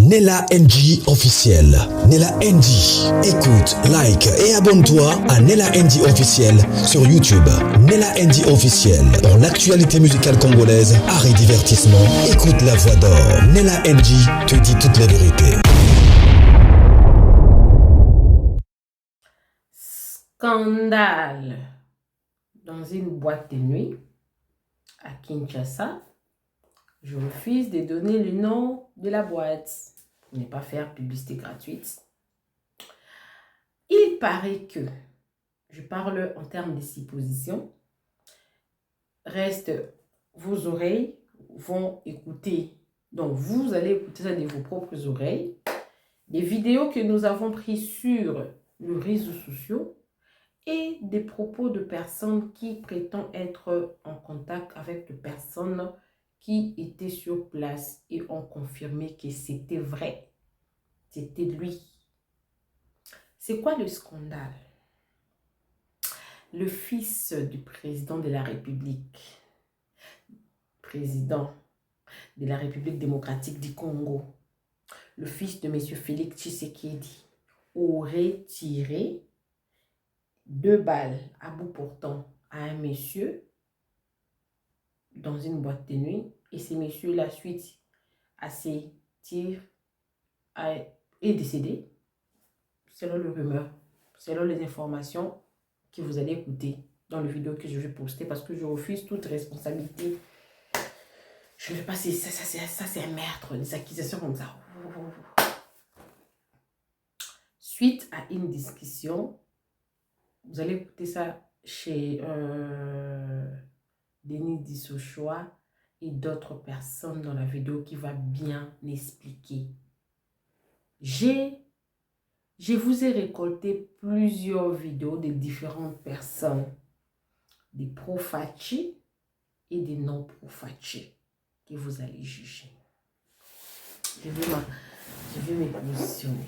Nella NG officiel. Nella NG. Écoute, like et abonne-toi à Nella NG officiel sur YouTube. Nella NG officiel. Pour l'actualité musicale congolaise, art et divertissement, écoute la voix d'or. Nella NG te dit toute la vérité. Scandale dans une boîte de nuit à Kinshasa. Je refuse de donner le nom de la boîte pour ne pas faire publicité gratuite. Il paraît que, je parle en termes de suppositions, reste vos oreilles vont écouter. Donc vous allez écouter ça de vos propres oreilles. Des vidéos que nous avons prises sur les réseaux sociaux et des propos de personnes qui prétendent être en contact avec des personnes qui étaient sur place et ont confirmé que c'était vrai. C'était lui. C'est quoi le scandale? Le fils du président de la République, président de la République démocratique du Congo, le fils de M. Félix Tshisekedi, aurait tiré 2 balles à bout portant à un monsieur dans une boîte de nuit, et ce monsieur, la suite à ces tirs, est décédé, selon le rumeur, selon les informations que vous allez écouter dans le vidéo que je vais poster, parce que je refuse toute responsabilité. Je ne vais pas, ça c'est un meurtre, des accusations comme ça. Suite à une discussion, vous allez écouter ça chez Denis Dissochoa et d'autres personnes dans la vidéo qui va bien expliquer. Je vous ai récolté plusieurs vidéos de différentes personnes, des pro-Fachi et des non-pro-Fachi, que vous allez juger. Je vais me positionner.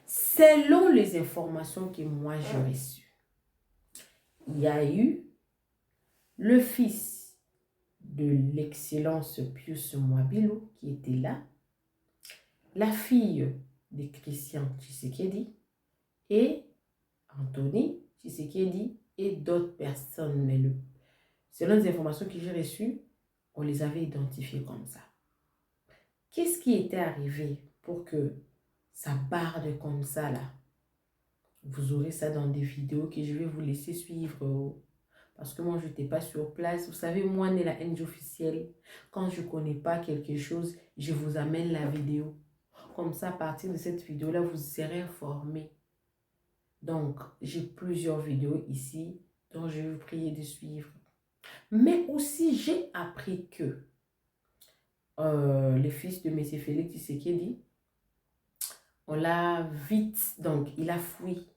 Selon les informations que moi j'ai reçues, il y a eu le fils de l'excellence Pius Mwabilou qui était là, la fille de Christian Tshisekedi et Anthony Tshisekedi et d'autres personnes. Mais selon les informations que j'ai reçues, on les avait identifiés comme ça. Qu'est-ce qui était arrivé pour que ça barde comme ça là? Vous aurez ça dans des vidéos que je vais vous laisser suivre. Parce que moi, je n'étais pas sur place. Vous savez, moi, Nella NG officielle, quand je ne connais pas quelque chose, je vous amène la vidéo. Comme ça, à partir de cette vidéo-là, vous serez informés. Donc, j'ai plusieurs vidéos ici dont je vais vous prier de suivre. Mais aussi, j'ai appris que le fils de M. Félix Tshisekedi, on l'a vite, donc il a fui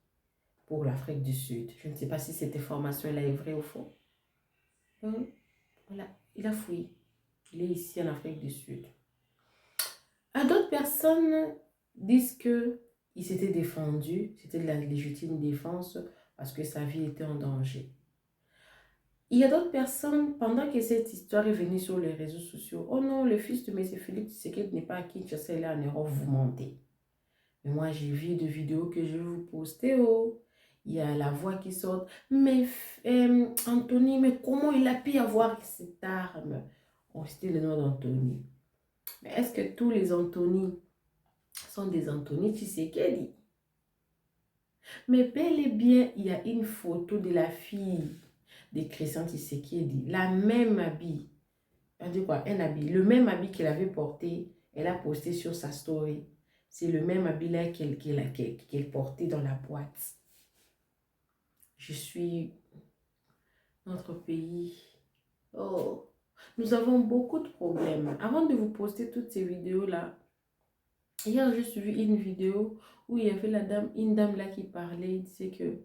pour l'Afrique du Sud. Je ne sais pas si cette information est vraie ou faux. Voilà, il a fui. Il est ici en Afrique du Sud. D'autres personnes disent qu'il s'était défendu, c'était de la légitime défense parce que sa vie était en danger. Il y a d'autres personnes, pendant que cette histoire est venue sur les réseaux sociaux, oh non, le fils de M. Félix Tshisekedi n'est pas à Kinshasa, il est en Europe, vous mentez. Mais moi, j'ai vu des vidéos que je vais vous poster. Il y a la voix qui sort. Mais Anthony, mais comment il a pu avoir cette arme? C'était le nom d'Anthony. Mais est-ce que tous les Anthony sont des Anthony Tshisekedi? Mais bel et bien, il y a une photo de la fille de Christian Tshisekedi. La même habit. On dit quoi? Un habit. Le même habit qu'elle avait porté, elle a posté sur sa story. C'est le même habit-là qu'elle portait dans la boîte. Je suis... Notre pays... Oh, nous avons beaucoup de problèmes. Avant de vous poster toutes ces vidéos-là, hier, j'ai suivi une vidéo où il y avait une dame là qui parlait. C'est que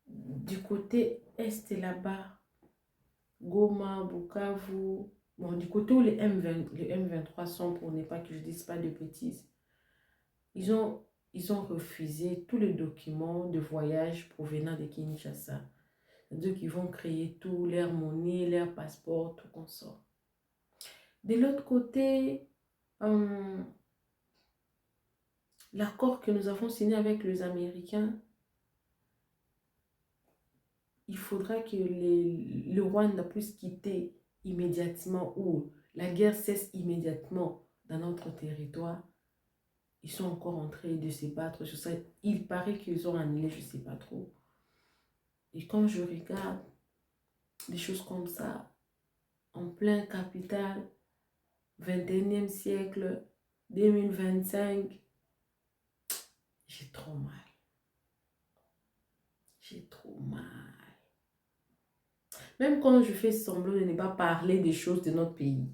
du côté est là-bas, Goma, Bukavu... Bon, du côté où les M23 sont, pour ne pas que je dise pas de bêtises, ils ont refusé tous les documents de voyage provenant de Kinshasa. C'est-à-dire qu'ils vont créer tout, leur monnaie, leur passeport, tout qu'on sort. De l'autre côté, l'accord que nous avons signé avec les Américains, il faudra que le Rwanda puisse quitter immédiatement ou la guerre cesse immédiatement dans notre territoire. Ils sont encore en train de se battre sur ça. Il paraît qu'ils ont annulé, je ne sais pas trop. Et quand je regarde des choses comme ça, en plein capital, 21e siècle, 2025, j'ai trop mal. J'ai trop mal. Même quand je fais semblant de ne pas parler des choses de notre pays.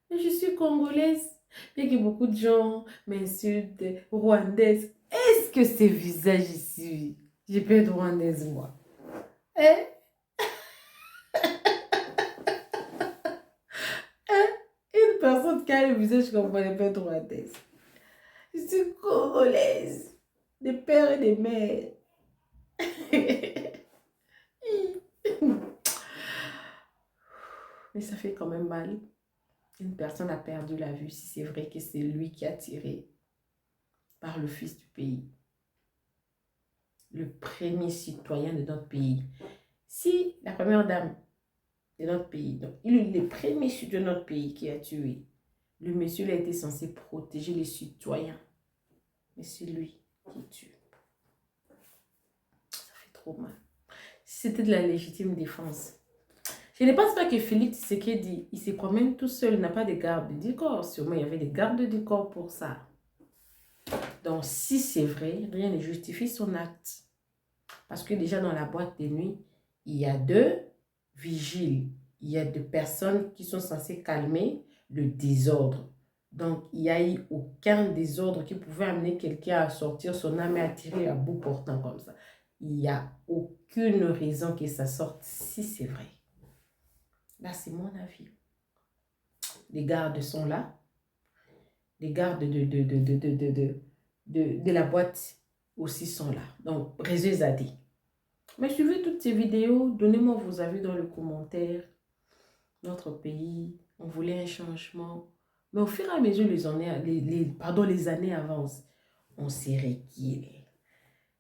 Mais je suis congolaise. Bien que beaucoup de gens m'insultent, rwandaise. Est-ce que ces visages ici, je peux être rwandaise moi? Hein? Une personne qui a le visage comme moi ne peut être rwandaise. Je suis congolaise. Des pères et des mères. Mais ça fait quand même mal. Une personne a perdu la vue si c'est vrai que c'est lui qui a tiré par le fils du pays. Le premier citoyen de notre pays. Si la première dame de notre pays, donc il est le premier citoyen de notre pays qui a tué, le monsieur il a été censé protéger les citoyens. Mais c'est lui qui tue. Ça fait trop mal. Si c'était de la légitime défense. Je ne pense pas que Félix Tshisekedi, il se promène tout seul, il n'a pas de garde du corps. Sûrement, il y avait des gardes du corps pour ça. Donc, si c'est vrai, rien ne justifie son acte. Parce que déjà dans la boîte de nuit, il y a 2 vigiles. Il y a 2 personnes qui sont censées calmer le désordre. Donc, il n'y a eu aucun désordre qui pouvait amener quelqu'un à sortir son arme et à tirer à bout portant comme ça. Il n'y a aucune raison que ça sorte si c'est vrai. Là, c'est mon avis. Les gardes sont là. Les gardes de la boîte aussi sont là. Donc, réseau ZAD. Mais suivez toutes ces vidéos. Donnez-moi vos avis dans les commentaires. Notre pays, on voulait un changement. Mais au fur et à mesure, les années avancent. On s'est reculé.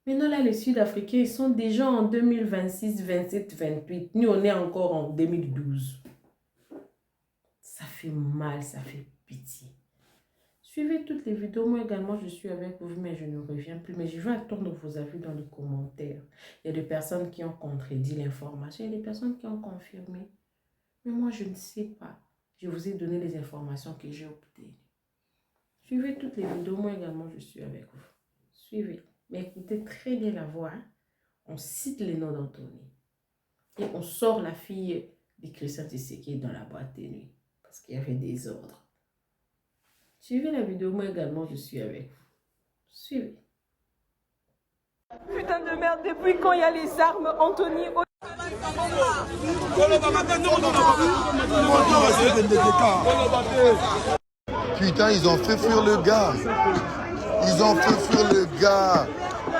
Maintenant, là, les Sud-Africains, ils sont déjà en 2026, 27, 28. Nous, on est encore en 2012. Ça fait mal, ça fait pitié. Suivez toutes les vidéos. Moi également, je suis avec vous, mais je ne reviens plus. Mais je vais attendre vos avis dans les commentaires. Il y a des personnes qui ont contredit l'information. Il y a des personnes qui ont confirmé. Mais moi, je ne sais pas. Je vous ai donné les informations que j'ai obtenues. Suivez toutes les vidéos. Moi également, je suis avec vous. Suivez. Mais écoutez très bien la voix. Hein? On cite les noms d'Anthony. Et on sort la fille de Christian Tshisekedi dans la boîte de nuit. Parce qu'il y avait des ordres. Suivez la vidéo. Moi également, je suis avec vous. Suivez. Putain de merde, depuis quand il y a les armes, Anthony... Putain, ils ont fait fuir le gars. Ils ont fait fuir le gars.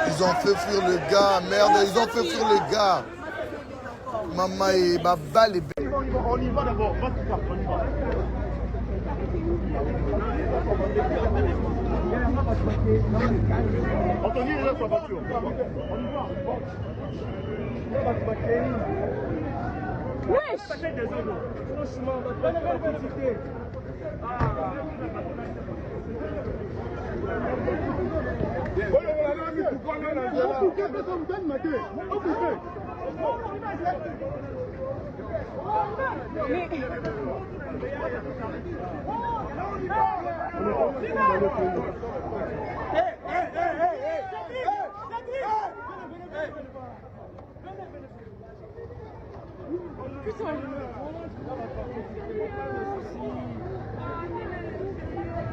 Ils ont fait fuir le gars. Merde, ils ont fait fuir le gars. Maman et Baba les bébés. On y va d'abord. On y va. Anthony est là sur la voiture. On y va. Wesh! Franchement, on va pas critiquer.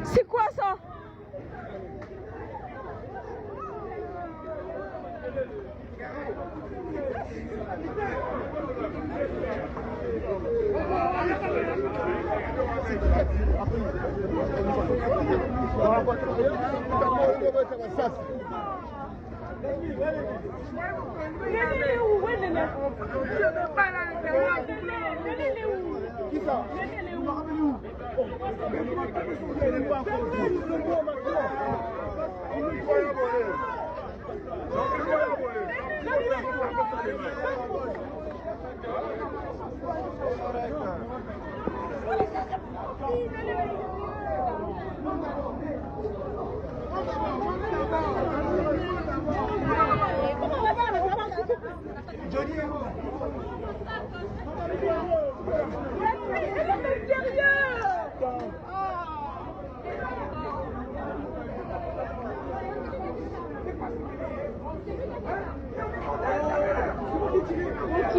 C'est quoi ça? Qui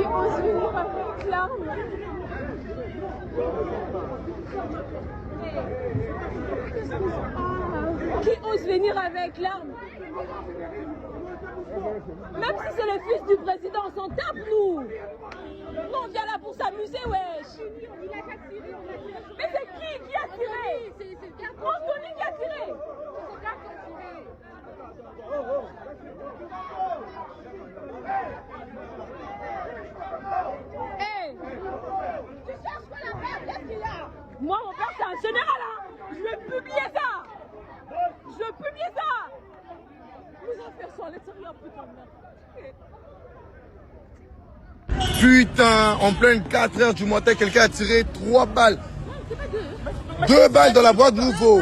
ose venir avec l'arme. Qui ose venir avec l'arme. Même si c'est le fils du président, on s'en tape, nous. Nous, on vient là pour s'amuser, wesh. Mais c'est qui a tiré? Anthony qui a tiré. Hey, tu cherches quoi la merde? Qu'est-ce qu'il y a? Moi, mon père, c'est un général, hein. Je vais publier ça. Je vais publier ça. Nos affaires sont à l'extérieur, putain de merde. Putain, en pleine 4 heures du matin, quelqu'un a tiré 3 balles. 2 balles dans la boîte nouveau.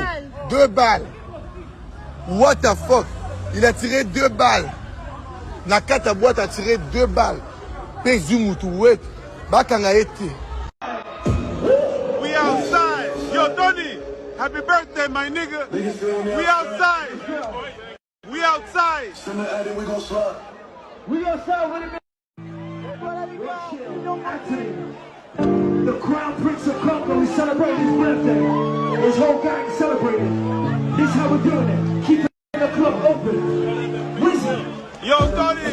2 balles. What the fuck? Il a tiré 2 balles. Nakata boîte a tiré 2 balles. Pezumutu wet. Bakanga ete. We outside. Yo, Tony, happy birthday, my nigga. We outside. We outside. We gonna start with it. Anthony, the Crown Prince of Congo, we celebrate his birthday. His whole gang celebrating. This is how we're doing it. Keep the club open. Wizard. Yo, Tony.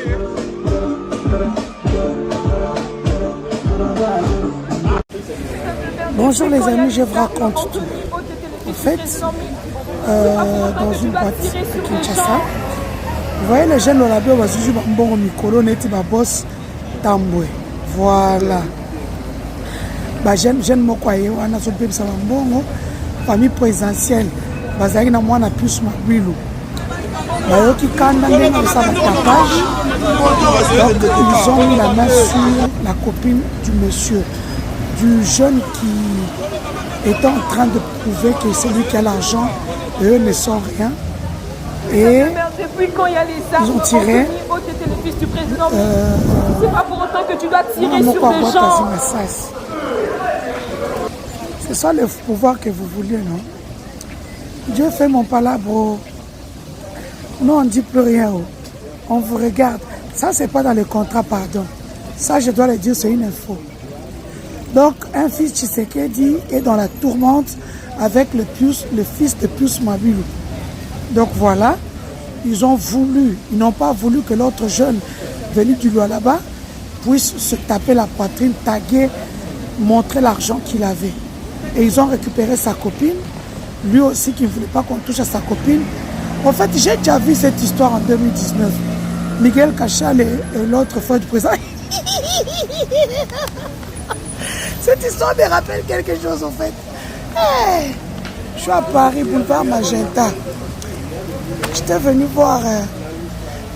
Bonjour les amis, je vous raconte tout. En fait, dans une boîte à Kinshasa, vous voyez les jeunes là-bas, ils ont un bon micro, ils ont un boss tamboué. Voilà. Jeune Mokoye, on a soupé ça bon, famille présidentielle, basée na moi na plus mabilu. Bah qui quand même ça tapage. Donc ils ont mis la main sur la copine du monsieur, du jeune qui est en train de prouver que c'est lui qui a l'argent, et eux ne sont rien. Et depuis quand il y a les armes, ils ont tiré. C'était le fils du président. C'est pas pour autant que tu dois tirer sur des gens. C'est ça le pouvoir que vous vouliez, non? Dieu fait mon palabre. Non, on ne dit plus rien. On vous regarde. Ça, c'est pas dans le contrat, pardon. Ça, je dois le dire, c'est une info. Donc, un fils Tshisekedi est dans la tourmente avec le fils de Pius Mabilu. Donc voilà, ils n'ont pas voulu que l'autre jeune venu du Lualaba puisse se taper la poitrine, taguer, montrer l'argent qu'il avait. Et ils ont récupéré sa copine, lui aussi qui ne voulait pas qu'on touche à sa copine. En fait, j'ai déjà vu cette histoire en 2019. Miguel Cachal et l'autre frère du président. Cette histoire me rappelle quelque chose en fait. Hey, je suis à Paris, boulevard Magenta. J'étais venu voir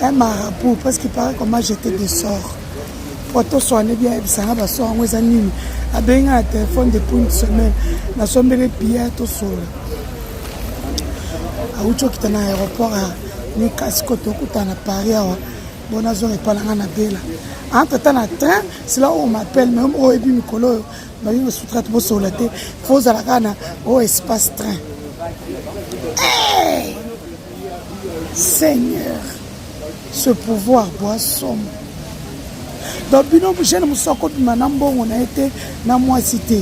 un marabout parce qu'il paraît comment j'étais de sort. Photo soigné bien, ça va soir en Wezanini. A bien un téléphone depuis une semaine. La somme de billets tout seul. A Oucho qui est dans l'aéroport à Nikasiko, tout à Paris. Bon, on a pas la belle. Entre temps, à train, c'est là où on m'appelle. Même au début, Nicolo, je me sous-traite pour sur la tête. Il faut aller au espace train. Hey! Seigneur, ce pouvoir boisson. Donc, on a été dans moi cité.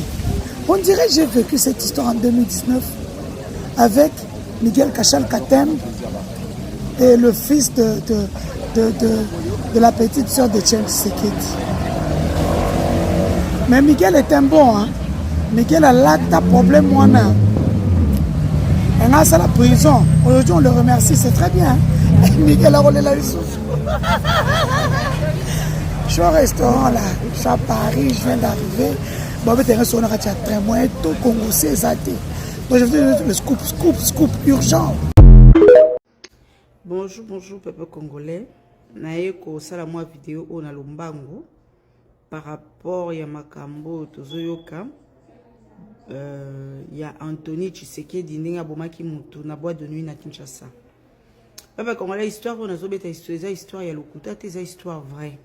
On dirait que j'ai vécu cette histoire en 2019 avec Miguel Cachal Katem et le fils de la petite sœur de Tchèque Sekedi. Mais Miguel est un bon. Hein? Miguel a là ta problème. Et là, c'est la prison. Aujourd'hui, on le remercie, c'est très bien. Miguel a roulé la sous. Je suis au restaurant là, je suis à Paris, je viens d'arriver. très moyen tout Congo c'est ça. Donc je vais le scoop urgent. Bonjour peuple congolais. Naeko sala moi vidéo on a lombango par rapport ya makambo tozoyoka ya Anthony Tshisekedi ndinga bomaki mutu na boîte de nuit na Kinshasa. Peuple congolais, histoire on a zobeta histoire ya lokuta te za histoire vraie.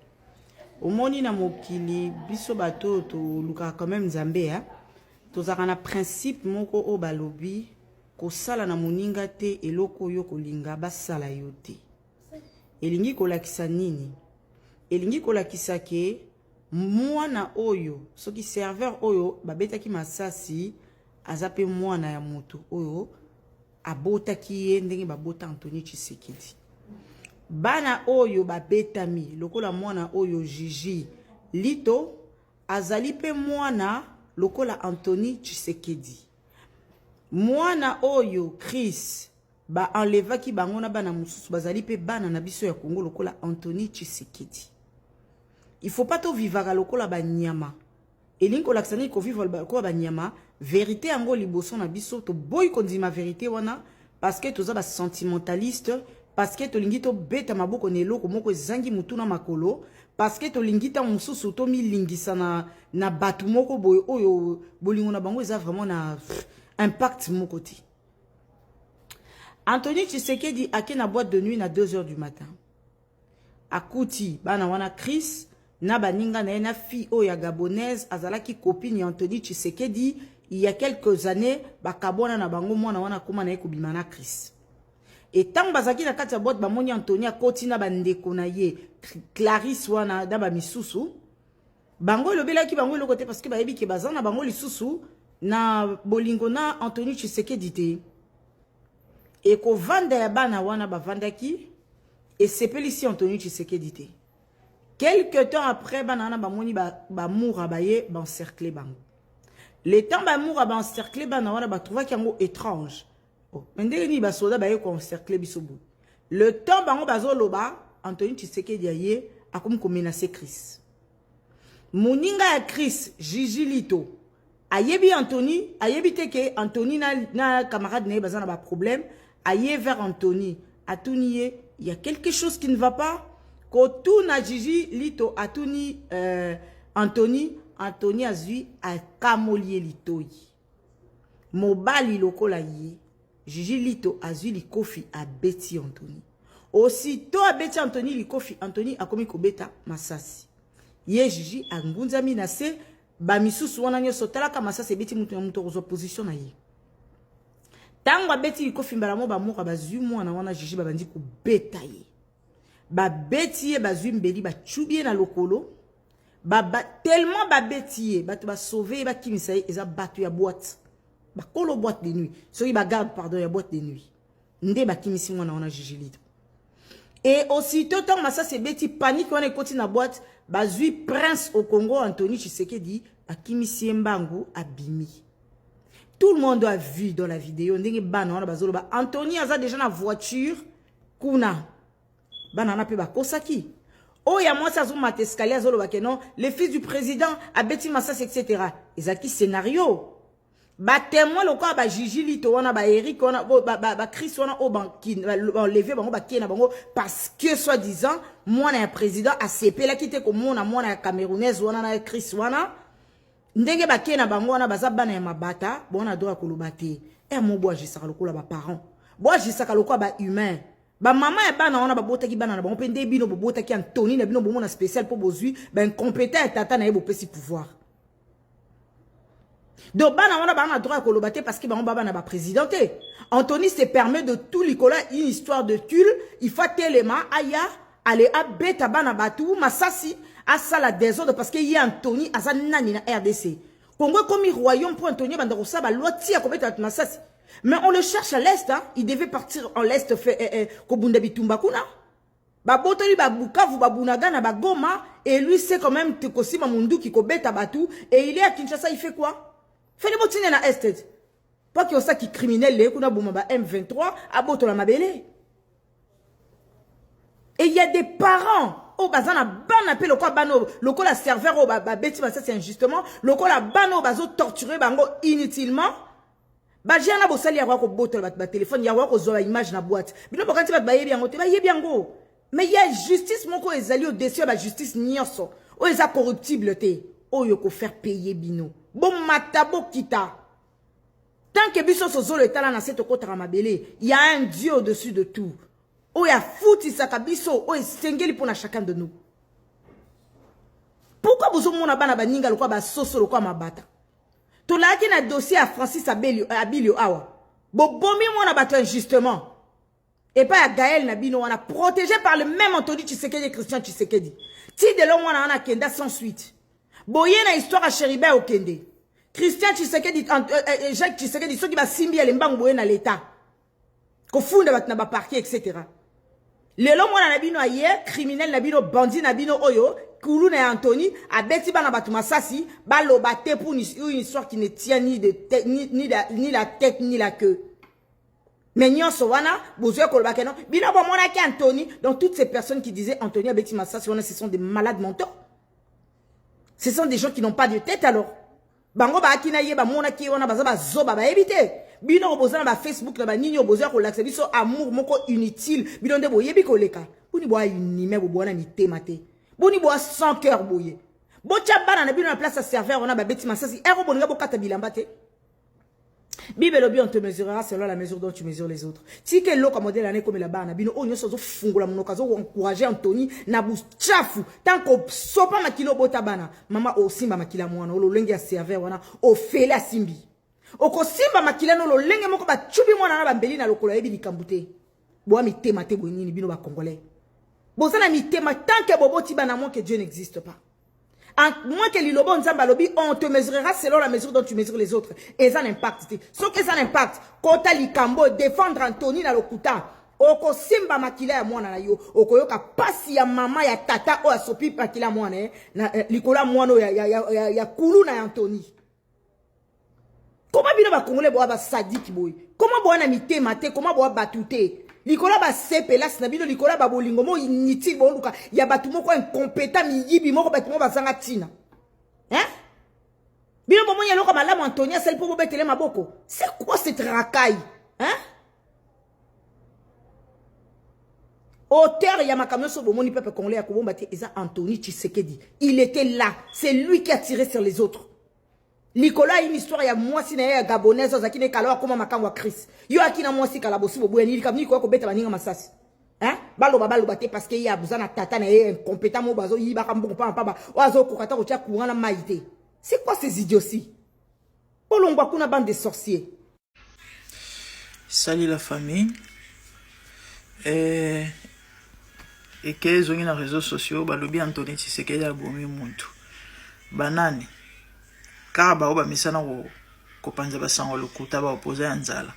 Omoni na mokili biso bato to luka quand même Nzambe ya tozaka na principe moko o balobi ko sala na moninga te eloko yo kolinga basala yo te. Elingi kolakisa nini? Elingi kolakisa ke mwana oyo soki serveur oyo babetaki masasi azape mwana ya moto oyo abotaki ye ndenge babota Anthony Tshisekedi. Bana oyo babetami lokola mwana oyo Gigi Lito azali pe mwana lokola Anthony Tshisekedi. Mwana oyo Chris ba enlevaki bango na bana mususu bazali pe bana na biso ya Congo lokola Anthony Tshisekedi. Il faut pas to vivre lokola ba nyama. Elinko laksani ko vivre lokola ba nyama, vérité ango liboso na biso to boy kondima vérité wana parce que toza ba sentimentaliste. Parce que tolingi to beta maboko neloko moko ezangi mutuna makolo parce que tolingi ta mususu to milingisa na batu moko boyo oyo bolingo na bango eza vraiment na impact moko ti. Anthony Tshisekedi ake na boîte de nuit na 2h du matin. Akuti bana wana Chris na baninga na ena fille oya gabonaise azalaki copine Anthony Tshisekedi il y a quelques années bakabona na bango mwana wana koma na ekobima na Chris. Et tant bazaki na kati ya boîte bamoni Anthony akoti na bandeko na ye Clarisse wana da ba misusu bango lobelaki bango le côté parce que bayebi ke bazana bango lisusu na bolingo na Anthony Tshisekedi te et ko vanda ya bana wana bavandaki et sepeli si Anthony Tshisekedi te. Quelque temps après bana na bamoni ba moura baye ba encercler bango. Le temps ba moura ba encercler bana wana ba trouvaki yango étrange. Oh, le temps bango bazoloba Anthony Tshisekedi aye akomi ko menacer Chris. Moninga ya Chris Gigi Lito ayebi Anthony ayebi te ke Anthony na camarade ne bazana ba problème aye vers Anthony atuniye il y a quelque chose qui ne va pas ko tout na Gigi Lito atuni Anthony azui a kamolier litoi mobali lokola ye Gigi Lito azui li kofi a beti Anthony. Aussitôt a beti Anthony li kofi Anthony a komi ko beta masasi. Ye Gigi a ngunzami na se ba misusu wana nyo sotalaka masasi beti mutu ya mutu ozo position na ye. Tango a beti li kofi mbala mo ba moka ba zui mwana wana Gigi ba bandi ko beta ye. Ba beti ye ba zui mbeli ba chubie na lokolo. Tellement ba beti ye ba to ba sauver ba kimisa ye eza batu ya boîte. Ba kolo boîte de nuit. Soki ba garde pardon ya boîte de nuit. Nde ba kimisi mwana wana Gigi Lito. Et aussitôt tant massa se beti panique wana ekoti na boîte ba zui prince au Congo Anthony Tshisekedi ba kimisi mbangu abimi. Tout le monde a vu dans la vidéo ndenge bana wana bazolo ba Anthony aza déjà na voiture kuna. Bana na pe ba kosaki. Oh ya moi ça zo mat escalier azolo ba que non le fils du président a beti massa etc. Ezaki scénario. Ba témoin le quoi ba Gigi Lito wana ba Eric wana ba Chris wana o banki ba lever bango ba kena bango parce que soi-disant moi na président a CP la kité ko mona moi na camerounaise wana na Chris wana ndenge ba kena bango wana baza bana ya mabata bona droit ko lobate e mo boa jisaka lokola ba parents boa jisaka lokola ba humain ba maman ya bana wana ba botaki bana na bango pe nde bino bo botaki Anthony na bino bo mona spécial pour bozui ba incompétent tata na ye bo pesi pouvoir. Donc, on a droit à colobater parce qu'il va présidenter. Anthony se permet de tout l'école, une histoire de tulle. Il faut tellement aya aller à beta bana batou masasi à ça la désordre parce qu'il y a Anthony à sa nani na RDC. Congo comme royaume pour Anthony bandarosa ba loti à commettre masasi. Mais on le cherche à l'est hein, il devait partir en l'est fait Kobunda Bitumba kuna. Ba botoli ba Bukavu ba Bunaga na ba Goma et lui c'est quand même Tekosima Mundu qui kobeta batou et il est à Kinshasa il fait quoi? Fait des bottines na estet. Pas qu'il y a ça qui criminel les kuna bomba M23 à botola mabele. Et il y a des parents oh bazana ban appel quoi bano le quoi la serveur oh ba beti ça c'est injustement le quoi la bano bazo torturer bango inutilement ba jana bo sali ya ko botol ba téléphone ya ko zo image na boîte bino bokanti ba yebi yango te ba yebi yango mais il y a justice moko ezali au dessus ba justice nyonso o eza corruptible te o yo ko faire payer bino bon matabo kita tant que biso sozo le tala na cette kota mabele il y a un Dieu au-dessus de tout o ya fouti sakabiso o esengeli pour chacun de nous. Pourquoi vous mona bana baninga lokwa ba soso lokwa mabata? To la ki na dossier à Francis Abilio awa. Bobomi mona bato injustement. Et pas à Gaël Nabino wana protégé par le même Anthony Tshisekedi et Christian Tshisekedi. Ti de l'homme wana ana kenda sans suite. Boye na histoire à Chéribé au Kende. Christian Tshisekedi Jacques Tshisekedi so ki ba simbi ya lembango boye na l'état. Ko funda bat na ba parquet etc. Lelo mwana nabino aye, criminel nabino, bandit nabino oyo, Koulou na Anthony, a beti bana batu masasi, balo bate pour une histoire qui ne tient ni la tête ni la queue. Mais nyonso wana, bozoe kolobake non, bino bon mona ki Anthony, donc toutes ces personnes qui disaient Anthony a beti masasi, ce sont des malades mentaux. Ce sont des gens qui n'ont pas de tête alors. Bango ba akina ye ba mona ki wana baza ba zoba ba éviter. Bino obozana ba Facebook na ba nini obozana ko lakse biso amour moko inutile bino nde boyebi ko leka boni boa unime bobona ni temate boni boa sans cœur boye bocha bana na bino na place à serveur on a ba beti masasi ero boninga bokata bilamba te Bible lobi on te mesurera selon la mesure dont tu mesures les autres. Si que l'eau comme modèle année comme la bana bino onyo sozo fungola monokazo encourager Anthony na bu chafu tant ko sopa makilo bota bana mama o simba makila mwana o lolenge ya serveur wana o fele asimbi oko simba makila no lolenge moko ba chubi mwana na bambeli na lokolo yebi likambute boa mitema te bonini bino ba congolais bozana mitema tant que boboti bana moi que Dieu n'existe pas. En moins que l'Ilobo Nzamba Lobi, on te mesurera selon la mesure dont tu mesures les autres. Et ça n'impacte. Sauf que ça n'impacte. Kota Likambo, défendre Anthony na lokuta. Oko simba makila ya mwana na yo. Oko yoka pasi ya mama ya tata o asopi makila mwana. Likola mwano ya Koulou na Anthony. Comment bino ba Congolais boa ba sadik boy? Comment boa na mite mate? Comment boa batute? Likola ba sepe la snabino likola ba bolingo mo inutile bo luka ya batu moko incompétent mi yibi moko batu mo bazanga tina. Hein? Bino bomo ya loka malamu Antonia sel pour betele maboko. C'est quoi cette racaille? Hein? Auteur ya makamyo so bomoni peuple congolais ya kobomba te eza Anthony Tshisekedi. Il était là, c'est lui qui a tiré sur les autres. Nicolas a une histoire ya mwasi na ya gabonaise ozakine kala koma makangwa Chris. Yo akina mwasi kala bosi bobu ni likam niko ko beta baninga masasi. Hein? Baloba te parce que ya buzana tata na incompétent mo bazo yiba kamboko pa pa oazo kokata ko tia kuwana maïté. C'est quoi ces idioties? Olongwa kuna bande de sorciers. Salut la famille. Et que zongi na réseaux sociaux balobi Anthony Tshisekedi abomi muntu. Banani car ba misana ko panza basango lokuta ba opposé ya nzala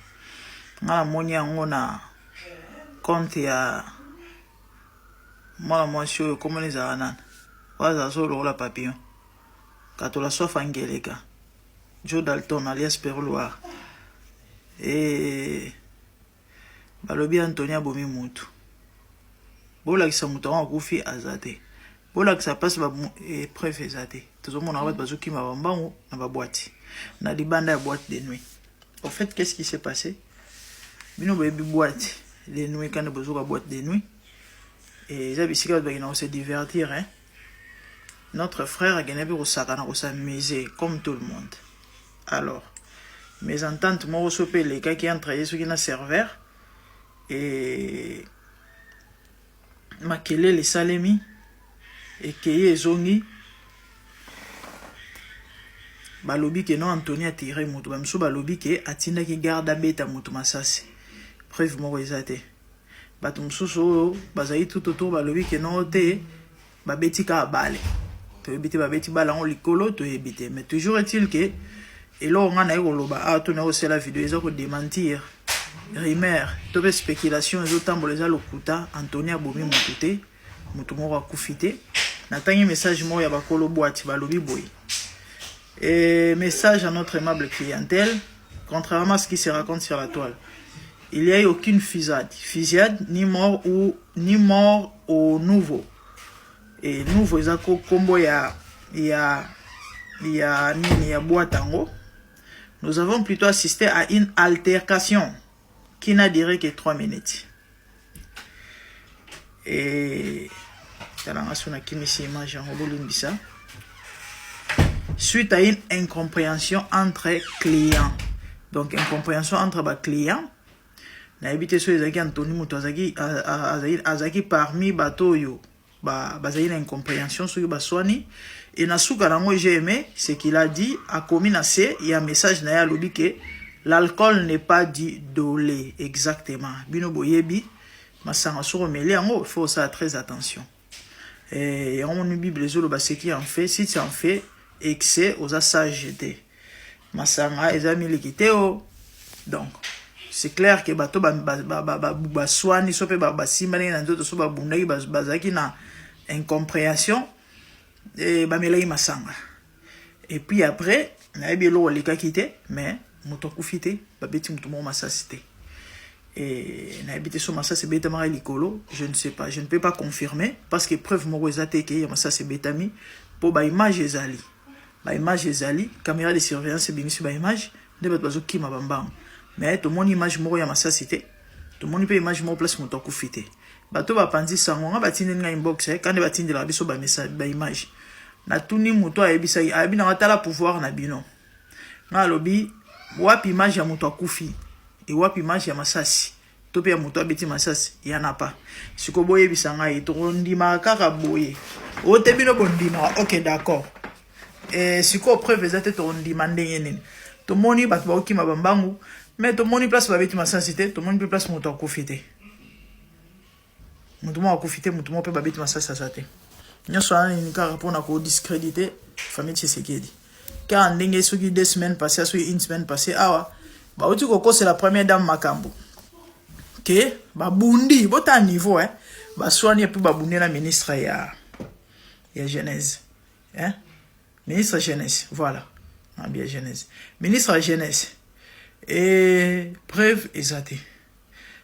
ngala moni yango na compte ya mala mwasi oyo komoni za nana waza solo la papillon katola sofa angeleka Joe Dalton alias Perloir et balobi Anthony abomi mutu bola kisa mutu wa kufi azate bola kisa passe ba preuve ezate tout le monde a bazuki ma bambango na ba boîte na libanda ya boîte de nuit. En fait, qu'est-ce qui s'est passé? Bino baby boîte de nuit quand besoin de boîte de nuit et ça bisika ba on se divertir hein. Notre frère a gagné pour sakana pour s'amuser comme tout le monde. Alors mes ententes moi sopé les gars qui entrent ceux qui na serveur et makele les salemi et keye zongi balobi ke non Anthony a tiré mutu bamso balobi ke atinda ki garda beta mutu masasi preuve moko ezate bato msusu bazai tout autour balobi ke non te babeti ka bale to ebiti babeti bala on likolo to ebite mais toujours est-il que et là on a ekoloba a to na aussi la vidéo ezako démentir rumeur to be spéculation ezotambo les lokuta Anthony abomi mutu te mutu moko akufite natangi message moko ya bakolo boîte balobi boy. Et message à notre aimable clientèle, contrairement à ce qui se raconte sur la toile, il n'y a eu aucune fusillade, ni mort au nouveau. et nouveau eza combo ya boîte tango. Nous avons plutôt assisté à une altercation qui n'a duré que 3 minutes. Et suite à une incompréhension entre clients. Donc, incompréhension entre les clients. Na habité sur les Anthony Moutazaki azaki parmi batoyo. Bazali une incompréhension sur baswani. Et Nasuka nango j'ai aimé ce qu'il a dit. A commis nassé, il y a un message na ya lobi que l'alcool n'est pas du dolé. Exactement. Bino boyebi. Masanga sur mêlé en il faut ça très attention. Et on nous bible les autres, ce qui en fait, si tu en fais excès aux sagétés. Masanga les amis l'équité. Donc c'est clair que bato baswani sope basimani na nzoto so babundaki bazaki na incompréhension et bamelai masanga. Et puis après na ebelo leka kité mais moto kufité babeti mutu mo masasité. Et n'habité sur massa c'est bétamari licolo, je ne sais pas, je ne peux pas confirmer parce que preuve mo ezate ke massa c'est bétami pour ba image ezali. Ba image ezali, caméra de surveillance bien sur ba image de bazo ki mabamba. Mais tout mon image mo ya massa cité. Tout mon peut image mo place moto kufité. Bato ba pandi sango nga batindi nga inbox quand ba tindi la biso ba message ba image. Na tuni moto ayebisa abi na watala pouvoir na bino. Na lobi wapi image ya moto akufi. Et wapi image ya masasi tope ya moto abeti masasi yana pa siko boye bisanga et ndima kaka boye o te bino bondima OK d'accord et siko preuve ezate to ndima ndenge nini to moni bat ba okima bambangu mais to moni place ba beti masasi te to moni place moto akufite moto mo akufite moto mo pe ba beti masasi asate nyoso ana ni kaka pona ko discréditer famille Tshisekedi car ndenge soki 2 semaines passées soki 1 semaine passée awa ba uti koko c'est la première dame makambo que ba bundi bota niveau ba soigner pour ba bundi la ministre ya jeunesse ministre jeunesse voilà bien jeunesse ministre jeunesse et preuve exacte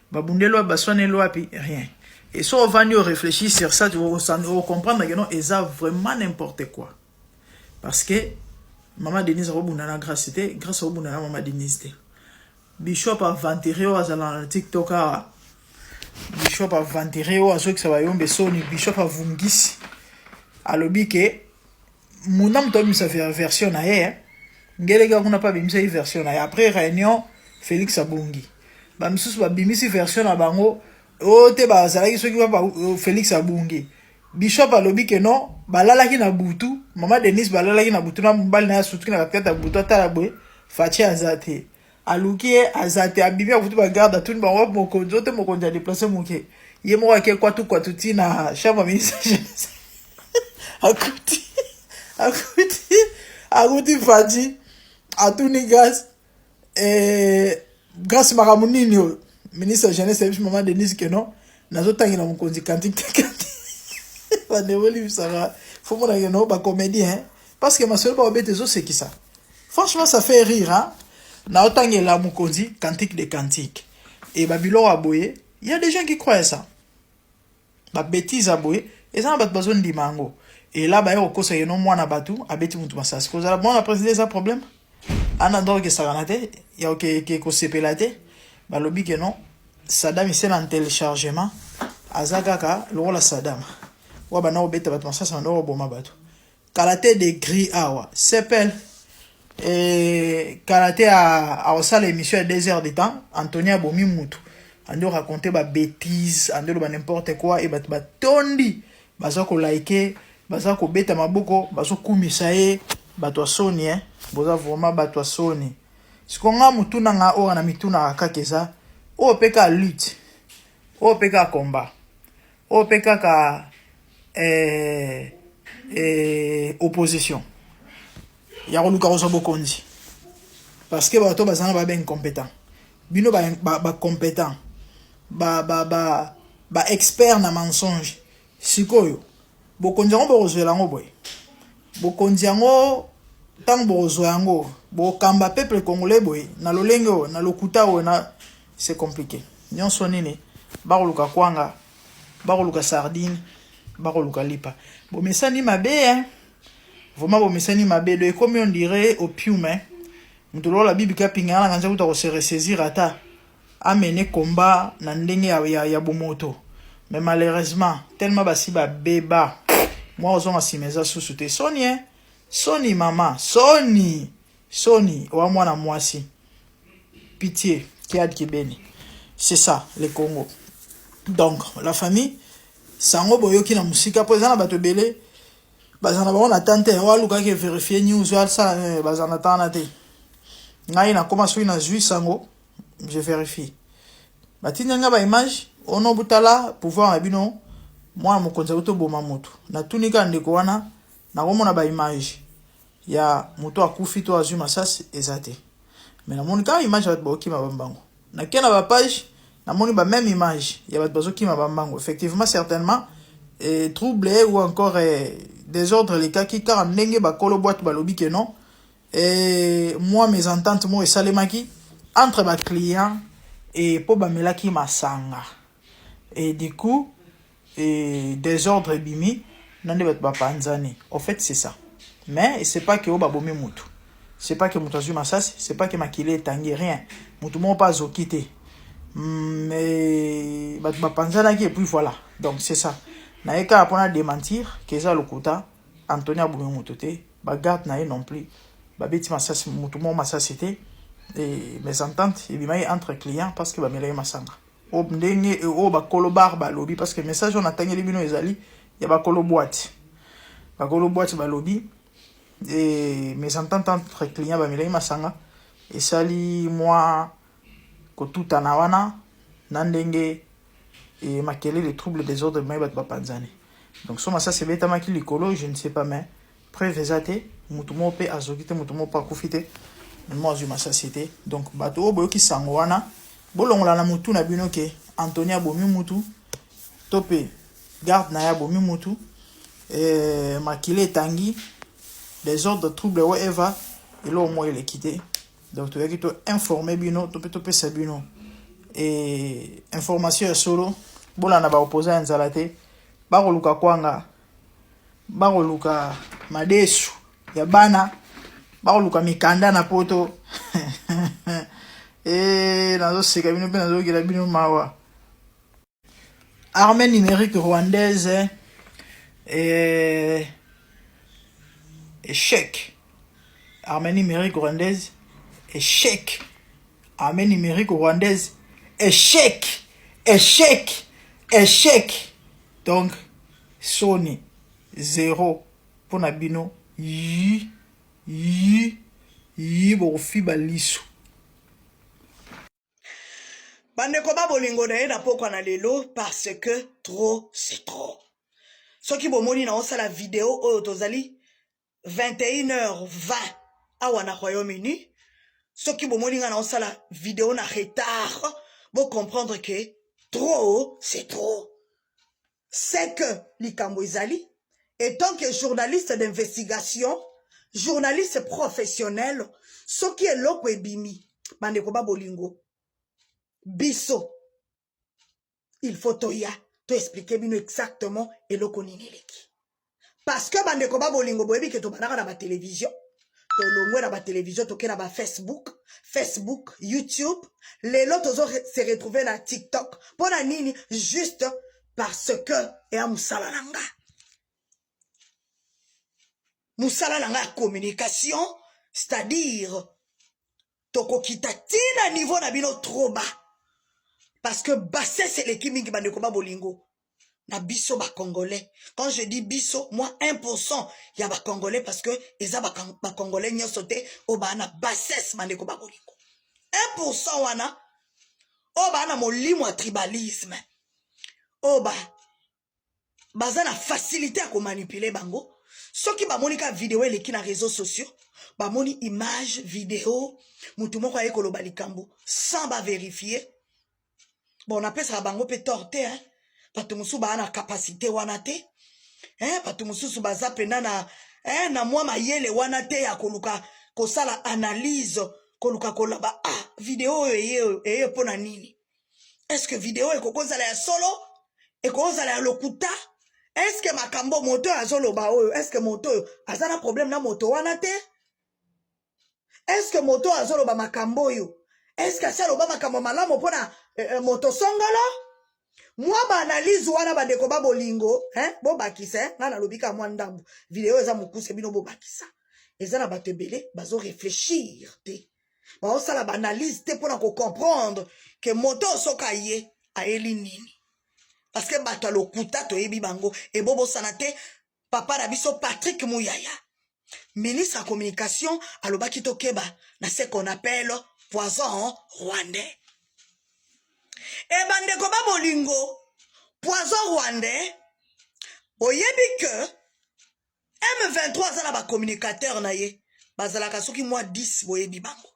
ba bundi loi ba soigner loi puis rien et so on va nous réfléchir sur ça tu vas comprendre que non ça vraiment n'importe quoi parce que maman Denise robuna grâce à robuna maman Denise Bishop a vantiré au azala TikTok Bishop a vantiré au azo que ça va yombe soni Bishop a vungisi alobi ke munam to misa version na ngele ga kuna pa bimisa version na après réunion Félix Abungi ba misusu ba bimisi version na bango o te ba azala ki soki ba Félix Abungi Bishop alobi ke non balala ki na butu mama Denise balala ki na butu na mbali na sutu na katata butu atala boy fachi azate aluki azate abibi akutu ba garde tout ba wa mokonzo te mokonzo a déplacer moké ye mo ke kwatu tina chama ministre akuti faji atuni gas grâce makamunini ministre jeunesse service maman Denise que non nazo tangina mokonzi kantik ba nevoli bisara faut mon que non ba comédien parce que ma seule ba obete zo c'est qui ça franchement ça fait rire hein. Na otangi la mukonzi cantique de cantique et babilo aboye il y a des gens qui croient ça ba bêtise aboye et ça ba besoin de mango et là ba yo kosa yeno mwana batu abeti mutu masasi ko za bon après c'est ça problème ana donc ça ganate il y a que ko sepelate ba lobi que non Saddam il c'est en téléchargement azakaka lo la Saddam wa ba na obeta batu masasi na boma batu kalaté de gris awa sepel et karaté a osala émission à 2 heures de temps Antonia Bomi Moutou ando raconter ba bêtises ando ba n'importe quoi et ba tondi baza ko liker baza ko beta maboko bazo kumisa e bato soni boza vraiment bato soni sikonga mutuna nga ora na mituna kakeza o peka lutte o peka combat o peka ka opposition ya koluka koso bokonzi parce que bato bazana ba ben compétent bino ba compétent ba expert na mensonge sikoyo bokonzi ngo bozela ngo boy bokonzi ngo tang bozo yango bokamba peuple congolais boy na lolengo na lokuta na c'est compliqué nyonso nini ba koluka kwanga ba koluka sardine bakoluka lipa bomesani mabe hein vraiment bomesani mabe do comme on dirait opium hein mutolo la bibi kapinga na nganza kuta ko se ressaisir ata amener combat na ndenge ya bomoto mais malheureusement tellement basi ba beba moi ozonga simeza susu te Sony hein Sony mama Sony wa mwana mwasi pitié Kiad Kibeni c'est ça le Congo donc la famille sango boyoki na musika po ezana bato belé bazana ba on attente wa luka ke vérifier news wa ça bazana tana te ngai na koma sui na zui sango je vérifie batinga nga ba image ono butala pouvoir abino moi mokonza uto boma moto na tunika ndeko wana na komona ba image ya moto akufi to azuma sas ezate mais na monika image ba boki mabambango na kena ba page na moni ba même image ya ba bazoki mabambango effectivement certainement troublé ou encore désordre les cas qui car ndenge ba kolo boîte ba lobi que non et moi mes ententes moi et salemaki entre ba client et po ba melaki masanga et du coup et désordre bimi nande ba panzani en fait c'est ça mais c'est pas que o ba bomi mutu c'est pas que mutu azuma sas c'est pas que makile tangi rien mutu mo pas zokite mais ba panzana qui et puis voilà donc c'est ça na eka apona démentir que ça lokuta Antonia bomi mutu te ba garde na non plus ba beti masas mutu mo masasité et mes ententes et bimai entre clients parce que ba melay masanga o ndenge o ba kolo barba lobby parce que message on attendait les bino ezali ya ba kolo boîte ba lobby et mes ententes entre clients ba melay masanga et sali moi ko tout anawana nandenge et makele les troubles des ordres mais ba panzane donc so ça c'est beta maki likolo je ne sais pas mais prévezate mutu mo pe azokite mutu mo pa kufite moi je ma société donc bato boyo ki sangwana bolongola na mutu na bino ke Antonia bomi mutu topé garde na ya bomi mutu makile tangi des ordres de troubles whatever et là au moins il est quitté donc tu vas to informer bino topé sabino et information solo bolana ba opposé nzalate ba koluka kwanga ba koluka madesu ya bana ba koluka mikanda na poto et nazo seka bino pe nazo kila bino mawa armée numérique rwandaise échec armée numérique rwandaise échec armée numérique rwandaise échec donc Sony 0 pour nabino yi bofi baliso bandeko babolingo na ye na pokwa na lelo parce que trop c'est trop soki bomoni na osala vidéo oyo tozali 21h20 awa na Royaume-Uni soki bomoni nga na osala vidéo na retard bo comprendre que trop c'est trop c'est que likambo ezali et tant que journaliste d'investigation journaliste professionnel soki eloko ebimi bandeko babolingo biso il faut toya to expliquer bino exactement eloko nini eleki parce que bandeko babolingo boyebi ke tobanaka na ba télévision tolongwe na ba télévision toke na ba Facebook YouTube lelo tozo se retrouver na TikTok pona nini juste parce que ya musala nanga communication c'est-à-dire tokokita tina niveau na bino trop bas parce que basse c'est l'équipe mingi bandeko babolingo na biso ba congolais quand je dis biso moi 1% ya ba congolais parce que eza ba congolais nyoso te o ba na bassesse bandeko babolingo 1% wana o ba na molimo ya tribalisme o ba baza na facilité à ko manipuler bango soki ba monika vidéo eleki na réseaux sociaux ba moni image vidéo mutu moko aye koloba likambo sans ba vérifier bon on appelle ça bango pe torte hein patu musu ba na capacité wana te hein patu musu baza pena na na mwa mayele wana te ya koluka kosala analyse koluka kolaba vidéo eye pona nini est-ce que vidéo ekokozala ya solo ekokozala ya lokuta Est-ce que makambo moto azoloba oyo? Est-ce que moto azana problème na moto wana te? Est-ce que moto azoloba makambo yo? Est-ce que ça loba makambo malamu pona moto songolo? Moi ba analyse wana ba deko ba bolingo, bo bakisa, na lobika mwa ndambu. Vidéo eza mukuse bino bo bakisa. Eza na bato ebele bazo réfléchir te. Ba osala ba analyse te pona ko comprendre que moto soka ye aeli nini. Parce que bato lokuta to yebi bango e bobo sanate papa na biso Patrick Mouyaya. Ministre de la communication alobaki to keba na ce qu'on appelle poison rwandais. Et bandeko ba bolingo poison rwandais oyebi que M23 azala ba communicateur na ye bazalaka soki mwa 10 boyebi bango.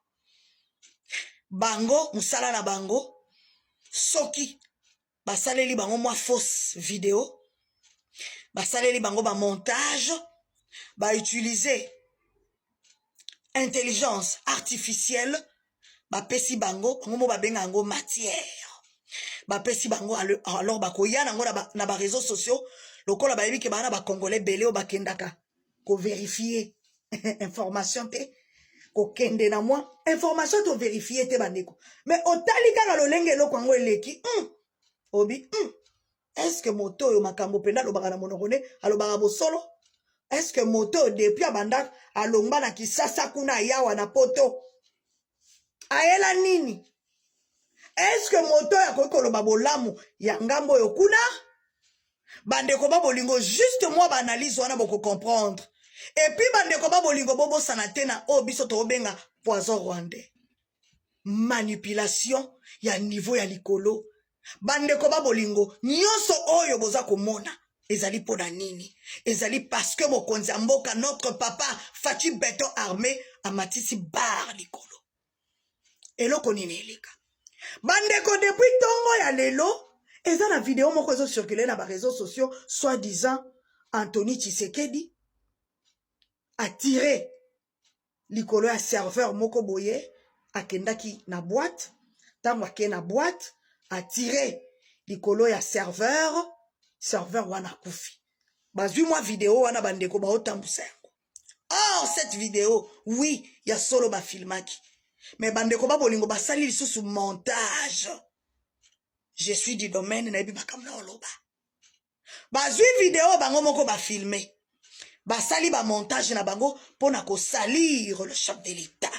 Bango musala na bango soki basaleli bango mwa fausse vidéo basaleli bango ba montage ba utiliser intelligence artificielle ba pesi bango mo ba benga ngo matière ba pesi bango alors ba koya nango na ba réseaux sociaux lokola ba yebi ke bana ba congolais belé o ba kendaka ko vérifier information te ko kende na moi information to vérifier te bandeko mais otali kaka lolenge loko ngo eleki obi est-ce que moto yo makambo penda lobaka na monokone alobaka bosolo? Est-ce que moto depuis abanda alongba na kisasa kuna yawa na poto ayela nini? Est-ce que moto ya kokoloba bolamu ya ngambo yo kuna? Bandeko ba bolingo juste moi ba analyse wana boko comprendre. Et puis bandeko ba bolingo bobo sanatena o biso to benga poison rwandais. Manipulation ya niveau ya likolo. Bandeko ba bolingo nyonso oyo boza komona ezali pona nini? Ezali parce que mokonzi mboka notre papa Fachi Beton Armé amatisi bar likolo. Eloko nini eleka? Bandeko depuis tongo ya lelo eza na vidéo moko ezo circuler na ba réseaux sociaux soi-disant Anthony Tshisekedi a tiré likolo ya serveur moko boye akendaki na boîte tango ake na boîte a tiré likolo ya serveur wana kufi. Bazui moi vidéo wana bandeko ba otambusa yango. Oh cette vidéo oui ya solo ba filmaki. Mais bandeko ba bolingo ba sali lisusu montage. Je suis du domaine na yebi makamna oloba. Bazui vidéo bango moko ba filmer. Ba sali ba montage na bango pona ko salir le chef de l'État.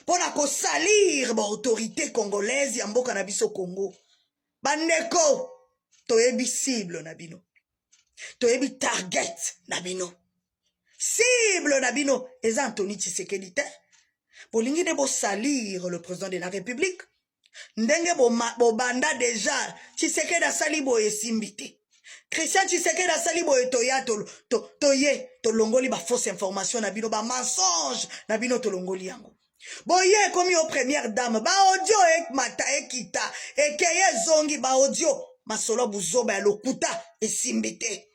Pona ko salir ba autorité congolaise ya mboka na biso Congo. Bandeko toyebi cible na bino. Toyebi target na bino. Cible na bino eza Anthony Tshisekedi te. Bolingi de bo salir le président de la République. Ndenge bo banda déjà Tshisekedi asali bo esimbite. Christian Tshisekedi asali bo etoya toye tolongoli ba fausse information na bino ba mensonge na bino tolongoli yango. Boye komi au première dame ba audio ek mata ekita ekeye zongi ba audio masolo buzoba ya lokuta esimbite.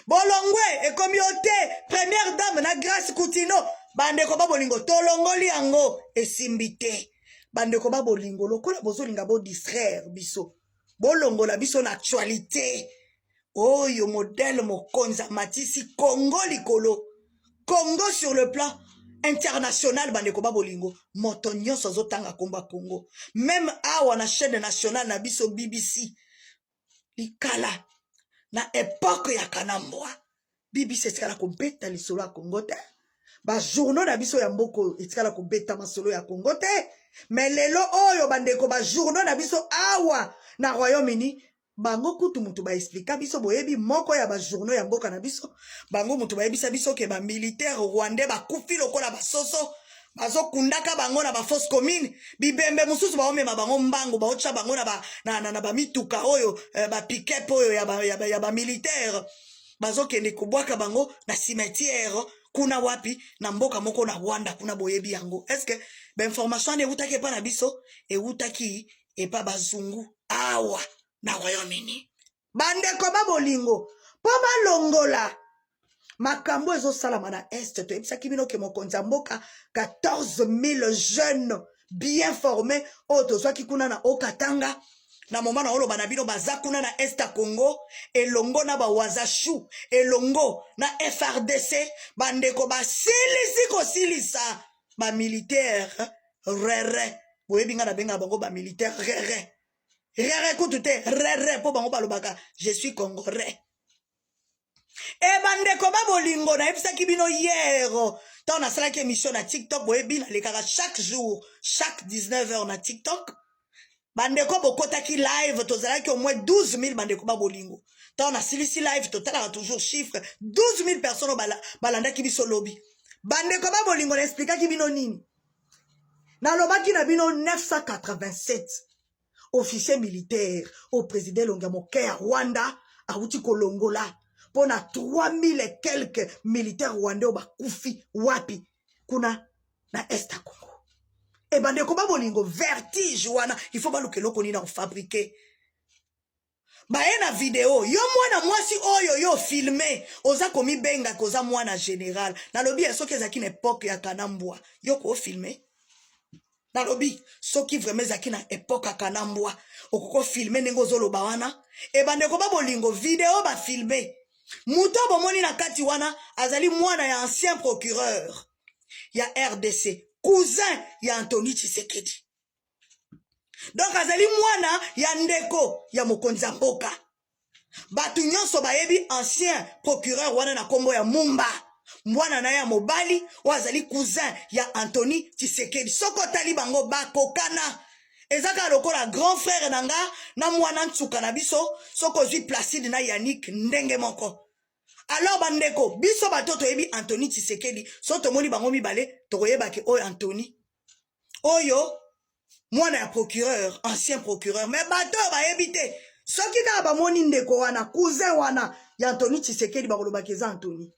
Bolongwe ekomi ote première dame na Grace Koutino bandeko ba bolingo tolongoli yango esimbite. Bandeko ba bolingo lokola bozolinga bo distraire biso bolongola biso na actualité oyo modèle mokonza matisi Congo likolo Congo sur le plan international bandeko ba bolingo moto nyonso zotanga komba Congo même awa na chaîne nationale na biso BBC likala na époque ya Kanambwa BBC etikala kobeta lisolo ya Congo te ba journaux na biso ya mboko etikala kobeta masolo ya Congo te mais lelo oyo bandeko ba journaux na biso awa na Royaume-Uni bango kutu mutu ba explica biso boyebi moko ya ba journaux ya mboka na biso bango mutu ba yebisa biso ke ba militaire rwandais ba kufi lokola ba soso bazo kundaka bango na ba fausse commune bibembe mususu ba omema bango mbango ba ocha bango na ba mituka oyo ba pick-up oyo ya ba militaire bazo kende kubwaka bango na cimetière kuna wapi na mboka moko na Rwanda kuna boyebi yango. Est-ce que ba information ne utaki pa na biso e utaki e pa bazungu awa na Royaume-Uni bandeko ba bolingo po balongola makambo ezo salama na est to ebisa kibino ke mokonzi mboka 14 000 jeunes bien formés o tozwaki kuna na Okatanga na moment na oloba na bino bazakuna na Est Congo elongo na ba wazashu elongo na FRDC bandeko ba silisi ko silisa ba militaire rere boyebinga na benga bango ba militaire rere kutute rere po bango balobaka je suis congolais e bandeko ba bolingo na ebisaki bino hier tant na salaki émission na TikTok boyebina lekaka chaque jour chaque 19h na TikTok bandeko bokotaki live tozalaki au moins 12 000 bandeko ba bolingo tant na silisi live totalaka toujours chiffre 12 000 personnes balandaki biso lobi bandeko ba bolingo na expliquaki bino nini na lobaki na bino 987 officiers militaires au président Longamoke à Rwanda auti kolongola pona 3000 et quelques militaires rwandais bakufi wapi kuna na Est Congo. Et bandeko ba bolingo vertige wana il faut baluke loko ni na fabriquer baena vidéo yo mwana mwasi oyo yo filmé oza komi benga koza mwana général na lobi soki ezaki na époque ya Kanambwa yo ko filmé na lobi soki vraiment ezaki na époque ya Kanambwa okoko filmé ndenge ozoloba wana e bandeko ba bolingo vidéo ba filmé muto bomoni na kati wana azali mwana ya ancien procureur ya RDC cousin ya Anthony Tshisekedi. Donc azali mwana ya ndeko ya mokonzi ya mboka. Batu nyonso bayebi ancien procureur wana na kombo ya Mumba. Mwana na ya mobali wazali cousin ya Anthony Tshisekedi. Soko tali bango bakokana. Ezaka lokola grand frère nanga na mwana ntsuka na biso soko zui Placide na Yannick ndenge moko. Alors bandeko biso batoto yebi Anthony Tshisekedi soto moni bango mibale tokoyeba ke oyo Anthony oyo mwana ya procureur ancien procureur mais bato bayebi te soki ka ba moni ndeko wana cousin wana ya Anthony Tshisekedi bakoloba keza Anthony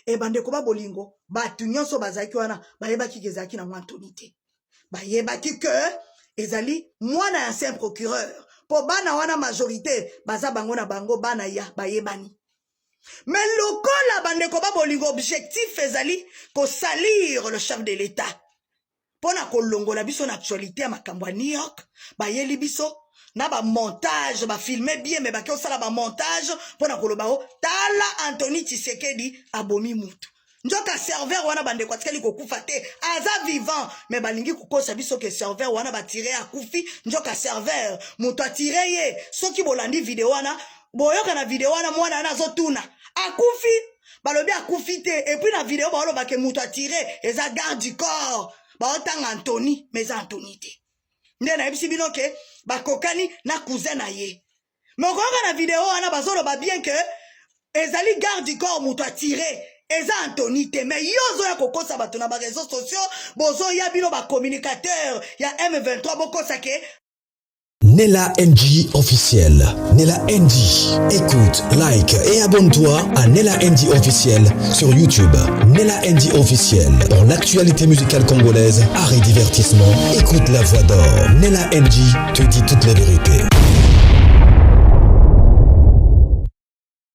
e bandeko ba bolingo batu nyonso bazaki wana bayebaki kezaki na Anthony te bayebaki ke ezali mwana ya ancien procureur po bana wana majorité baza bango na bango bana ya bayebani. Mais lokola bandeko ba bolingo objectif ezali ko salir le chef de l'État. Pona kolongola biso na actualité ya makambo ya New York, ba yeli biso na ba montage, ba filmer bien mais ba ke osala ba montage pona koloba o tala Anthony Tshisekedi abomi mutu. Njoka serveur wana bandeko atikali kokufa te aza vivant mais balingi kokosa biso ke serveur wana ba tirer akufi njoka serveur mutu atire ye soki bolandi video wana boyoka na video wana mwana na zotuna akufi balobi akufi te et puis na video ba loba ke mutu atire eza garde du corps ba otanga Anthony mais Anthony te nde na ebisi bino ke bakokani na cousin na ye mais okoyoka na video wana bazoloba bien que ezali garde du corps mutu atire eza Anthony te mais yozo ya kokosa bato na ba réseaux sociaux bozo ya bino ba communicateur ya M23 bokosa ke Nella NG officiel. Nella NG. Écoute, like et abonne-toi à Nella NG officiel sur YouTube. Nella NG officiel. Pour l'actualité musicale congolaise, art et divertissement, écoute la voix d'or. Nella NG te dit toutes les vérités.